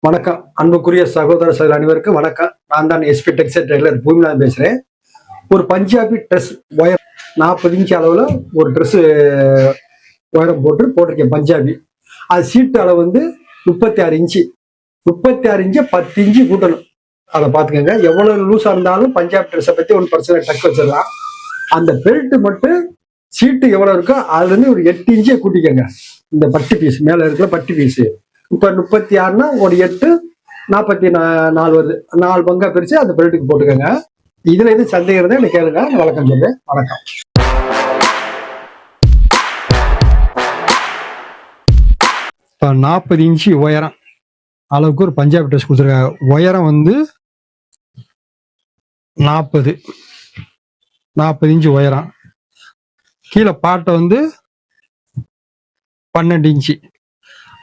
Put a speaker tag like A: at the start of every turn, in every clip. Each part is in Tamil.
A: வணக்கம். அன்புக்குரிய சகோதர சகோதரி அனைவருக்கும் வணக்கம். நான் தான் எஸ்பி டெக்ஸ்டைல் டெய்லர் பூமிநாதன் பேசுறேன். ஒரு பஞ்சாபி ட்ரெஸ் ஒயர் 40 இன்ச் அளவுல ஒரு ட்ரெஸ் உயரம் போட்டிருக்கேன் பஞ்சாபி. அது சீட்டு அளவு வந்து 36 இன்ச்சு. 36 இன்ச்சு 10 இன்ச்சு கூட்டணும். அதை பார்த்துக்கோங்க. எவ்வளவு லூஸா இருந்தாலும் பஞ்சாபி ட்ரெஸ்ஸை பத்தி ஒரு பர்சனல் டக் வச்சிடலாம். அந்த பெல்ட் மட்டும் சீட்டு எவ்வளவு இருக்கோ அதுல இருந்து ஒரு 8 இன்ச்சை கூட்டிக்கோங்க. இந்த பட்டு பீஸ் மேல இருக்கிற பட்டு பீஸ் இப்ப 36னா ஒரு 8 44 வருது. 4 பங்கா பிரிச்சு அந்த பெல்ட்டுக்கு போட்டுக்கோங்க. இதுல எது சந்தேகம் இருந்தா எனக்கு கேளுங்க, நான் வழக்கம் சொல்றேன். வணக்கம். இப்போ 40 இன்ச்சு உயரம் அளவுக்கு ஒரு பஞ்சாபி ட்ரெஸ் கொடுத்துருக்காங்க. உயரம் வந்து 40 இன்ச்சு உயரம். கீழே பாட்டை வந்து 12 இன்ச்சு.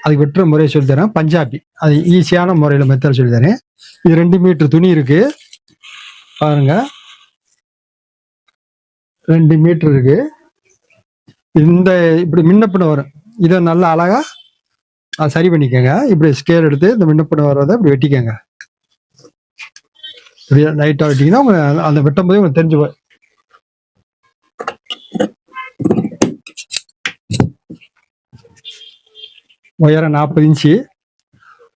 A: அதுக்கு வெட்டுற முறையை சொல்லித்தரேன். பஞ்சாபி அது ஈஸியான முறையில் மெத்தட் சொல்லித்தரேன். இது 2 மீட்டர் துணி இருக்கு பாருங்க. 2 மீட்டர் இருக்கு. இந்த இப்படி முன்னப்பின வரும். இதை நல்லா அழகா சரி பண்ணிக்கோங்க. இப்படி ஸ்கேல் எடுத்து இந்த முன்னப்பின வர்றதை இப்படி வெட்டிக்கோங்க. இப்படி லைட்டாக வெட்டிங்கன்னா உங்க அந்த வெட்டும் போது உங்களுக்கு தெரிஞ்சு போய் உயரம் 40 இன்ச்சு.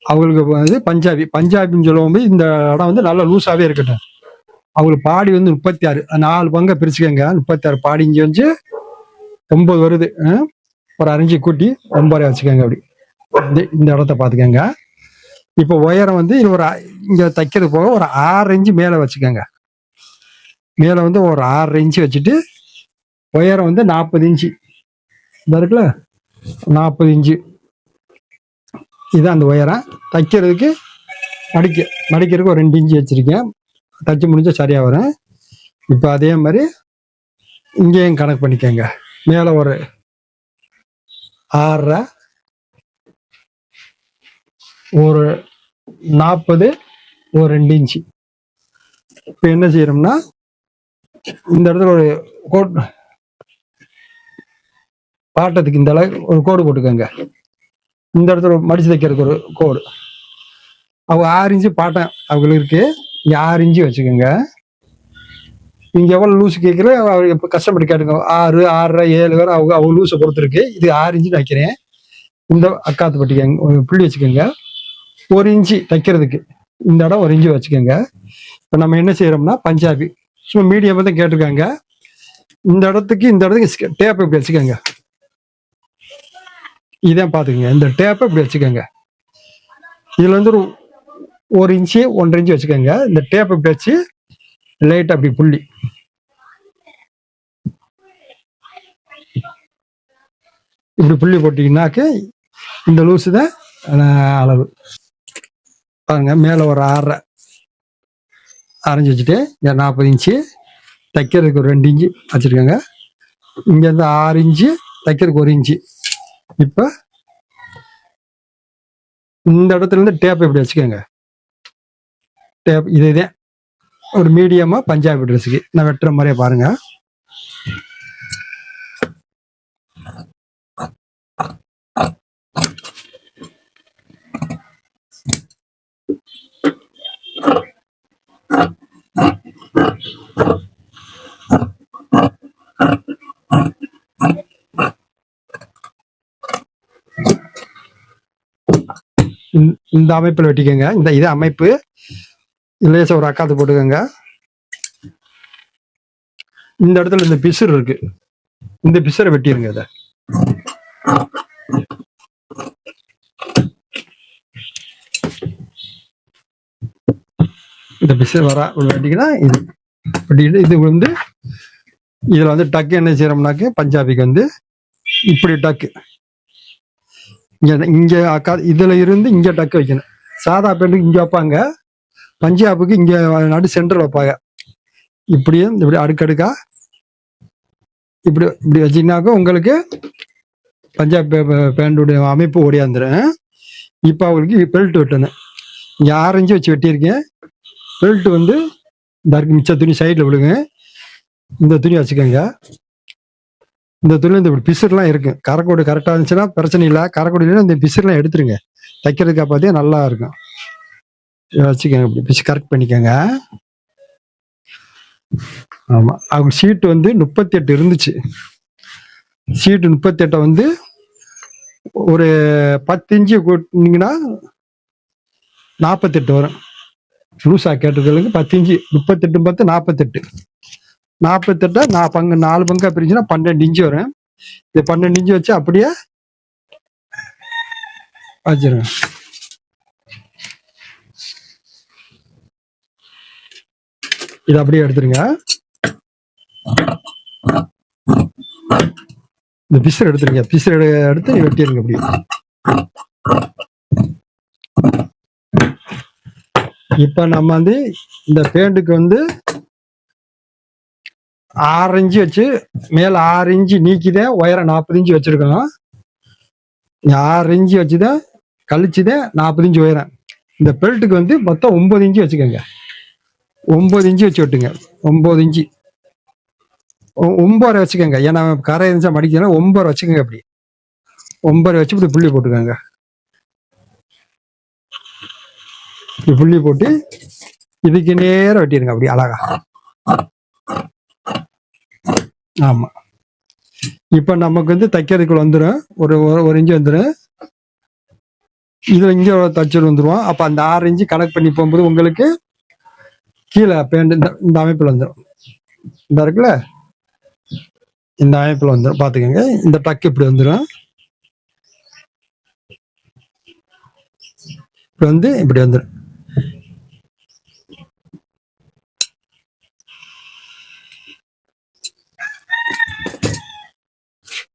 A: அவங்களுக்கு வந்து பஞ்சாபின்னு சொல்லும்போது இந்த இடம் வந்து நல்லா லூஸாவே இருக்கட்டும். அவங்களுக்கு பாடி வந்து 36, 4 பங்கை பிரிச்சுக்கோங்க. 36 பாடி இஞ்சி வந்து 9 வருது. ஒரு 1 இன்ச்சு கூட்டி 9 வச்சுக்கோங்க. அப்படி இந்த இடத்த பார்த்துக்கோங்க. இப்போ உயரம் வந்து ஒரு இங்க தைக்கிறது போக ஒரு 6 இன்ச்சு மேலே வச்சுக்கோங்க. மேலே வந்து ஒரு 6 இன்ச்சு வச்சுட்டு உயரம் வந்து 40 இன்ச்சு இருக்குல்ல, 40 இன்ச்சு இதுதான் அந்த உயரம். தைக்கிறதுக்கு மடிக்கிறதுக்கு ஒரு 2 இன்ச்சு வச்சிருக்கேன். தைச்சு முடிஞ்சா சரியா வரும். இப்போ அதே மாதிரி இங்கேயும் கணக்கு பண்ணிக்கோங்க. மேலே ஒரு 6.5, ஒரு 40, ஒரு 2 இன்ச்சு. இப்போ என்ன செய்யறோம்னா இந்த இடத்துல ஒரு கோடு பாட்டத்துக்கு இந்த அளவுக்கு ஒரு கோடு போட்டுக்கோங்க. இந்த இடத்துல மடிச்சு தைக்கிறதுக்கு ஒரு கோடு. அவங்க 6 இன்ச்சு பாட்டம் அவங்களுக்கு இருக்கு. இங்க 6 இன்ச்சு வச்சுக்கோங்க. நீங்க எவ்வளவு லூஸ் கேட்கல இப்ப கஷ்டப்பட்டு கேட்டுங்க. 6, 6.5, 7 வரை அவங்க லூஸை பொறுத்து இருக்கு. இது 6 இன்ச்சு வைக்கிறேன். இந்த அக்காத்து பட்டிக்கங்க புள்ளி வச்சுக்கோங்க. 1 இன்ச்சு தைக்கிறதுக்கு இந்த இடம் 1 இன்ச்சு வச்சுக்கோங்க. இப்ப நம்ம என்ன செய்யறோம்னா பஞ்சாபி சும்மா மீடியம் தான் கேட்டிருக்காங்க. இந்த இடத்துக்கு டேப் இப்படி வச்சுக்கோங்க. இதான் பாத்துக்கோங்க. இந்த டேப்பை இப்படி வச்சுக்கோங்க. இதுல வந்து ஒரு 1 இன்ச்சு 1.5 இன்ச்சு வச்சுக்கோங்க. இந்த டேப்பை இப்படி வச்சு லைட் அப்படி புள்ளி இப்படி புள்ளி போட்டீங்கன்னாக்க இந்த லூசு தான் அளவு பாருங்க. மேல ஒரு 6.5 அரைஞ்சி வச்சுட்டு 40 இன்ச்சு தைக்கிறதுக்கு ஒரு 2 இன்ச்சு வச்சிருக்கோங்க. இங்க இருந்து 6 இன்ச்சு தைக்கிறதுக்கு 1 இன்ச்சு. இப்ப இந்த இடத்துல இருந்து டேப் எப்படி வச்சுக்கோங்க. டேப் இதுதான் ஒரு மீடியமா பஞ்சாபி ட்ரெஸ்ஸுக்கு நான் வெட்டுற மாதிரியே பாருங்க. இந்த அமைப்பில் வெட்டிக்கோங்க. இது அமைப்பு லேசா ஒரு அக்காத்து போட்டுக்கோங்க. இந்த இடத்துல இந்த பிசுறு இருக்கு. இந்த பிசுரை வெட்டிருங்க. இதை இந்த பிசுறு வெட்டிங்கன்னா இது வெட்டிட்டு இது வந்து இதுல வந்து டக்கு என்ன செய்யறோம்னாக்க பஞ்சாபிக்கு வந்து இப்படி டக்கு இங்க அக்கா இதுல இருந்து இங்க டக்கு வைக்கணும். சாதா பேண்ட்டுக்கு இங்க வைப்பாங்க. பஞ்சாபுக்கு இங்க நடு சென்டர் வைப்பாங்க. இப்படியே இப்படி அடுக்கடுக்கா இப்படி இப்படி வச்சீங்கன்னாக்க உங்களுக்கு பஞ்சாப் பேண்டுடைய அமைப்பு ஓடியாந்துடும். இப்போ அவங்களுக்கு பெல்ட் வெட்டணும். இங்கே 6 இன்ச்சு வச்சு வெட்டியிருக்கேன். பெல்ட் வந்து மிச்ச துணி சைடில் விடுங்க. இந்த துணி வச்சுக்கோங்க. இந்த துணியில் இந்த பிசுறுலாம் இருக்கு. கரைக்கோடு கரெக்டாக இருந்துச்சுன்னா பிரச்சனை இல்லை. கரைக்கோடு இல்லைன்னா இந்த பிசுறுலாம் எடுத்துருங்க. தைக்கிறதுக்காக பார்த்தே நல்லா இருக்கும். இதை வச்சுக்கோங்க, இப்படி பிச்சு கரெக்ட் பண்ணிக்கோங்க. ஆமா, அவங்க சீட்டு வந்து 38 இருந்துச்சு. சீட்டு 38 வந்து ஒரு 10 இன்ச்சு கூட்டினீங்கன்னா 48 வரும். லூசா கேட்டதுக்கு 10 இன்ச்சு 38 10 48. 48 நான் பங்கு 4 பங்கா பிரிச்சுன்னா 12 இன்ச்சு வரும். இது 12 இன்ச்சு வச்சு அப்படியே வச்சிருங்க. இது அப்படியே எடுத்துருங்க. இந்த பிசர் எடுத்துருங்க. பிசர் எடுத்து வெட்டிடுங்க. அப்படி இப்ப நம்ம வந்து இந்த பேண்டுக்கு வந்து 6 இன்ச்சு வச்சு மேல 6 இன்ச்சு நீக்கிதான் உயரம் 40 இன்ச்சு வச்சிருக்கோம். 6 இன்ச்சு வச்சுதான் கழிச்சுதான் 40 இன்ச்சு உயரம். இந்த பெல்ட்டுக்கு வந்து மொத்தம் 9 இன்ச்சு வச்சுக்கோங்க. 9 இன்ச்சு வச்சு விட்டுங்க. 9 இன்ச்சு 9 வச்சுக்கோங்க. ஏன்னா கரை இருந்துச்சா மடிக்கணும். 9 வச்சுக்கோங்க. அப்படி 9 வச்சு இப்படி புள்ளி போட்டுக்கோங்க. இப்படி புள்ளி போட்டு இதுக்கு நேரம் வெட்டிடுங்க. அப்படி அழகா. ஆமா, இப்ப நமக்கு வந்து தைக்கிறதுக்குள்ள வந்துடும். ஒரு இன்ச்சு வந்துடும். இதுல இங்க தச்சு வந்துருவோம். அப்ப அந்த 6 இன்ச்சு கனெக்ட் பண்ணி போகும்போது உங்களுக்கு கீழே பேண்ட் இந்த அமைப்புல வந்துடும். இந்த இருக்குல்ல, இந்த அமைப்புல வந்துடும். பாத்துக்கோங்க. இந்த டக்கு இப்படி வந்துடும். இப்ப வந்து இப்படி வந்துடும்.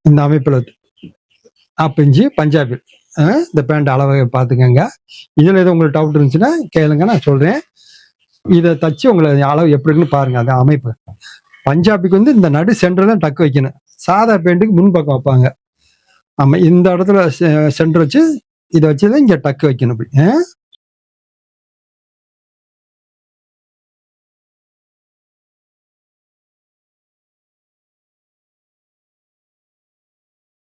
A: இந்த அமைப்புல 40 இன்ச்சு பஞ்சாபி இந்த பேண்ட் அளவை பார்த்துக்கோங்க. இதுல ஏதோ உங்களுக்கு டவுட் இருந்துச்சுன்னா கேளுங்க, நான் சொல்றேன். இதை தச்சு உங்களை அளவு எப்படி இருக்குன்னு பாருங்க. அந்த அமைப்பு பஞ்சாபிக்கு வந்து இந்த நடு சென்டர் தான் டக்கு வைக்கணும். சாதா பேண்ட்டுக்கு முன்பக்கம் வைப்பாங்க. ஆமா, இந்த இடத்துல சென்டர் வச்சு இதை வச்சுதான் இங்க டக்கு வைக்கணும். அப்படி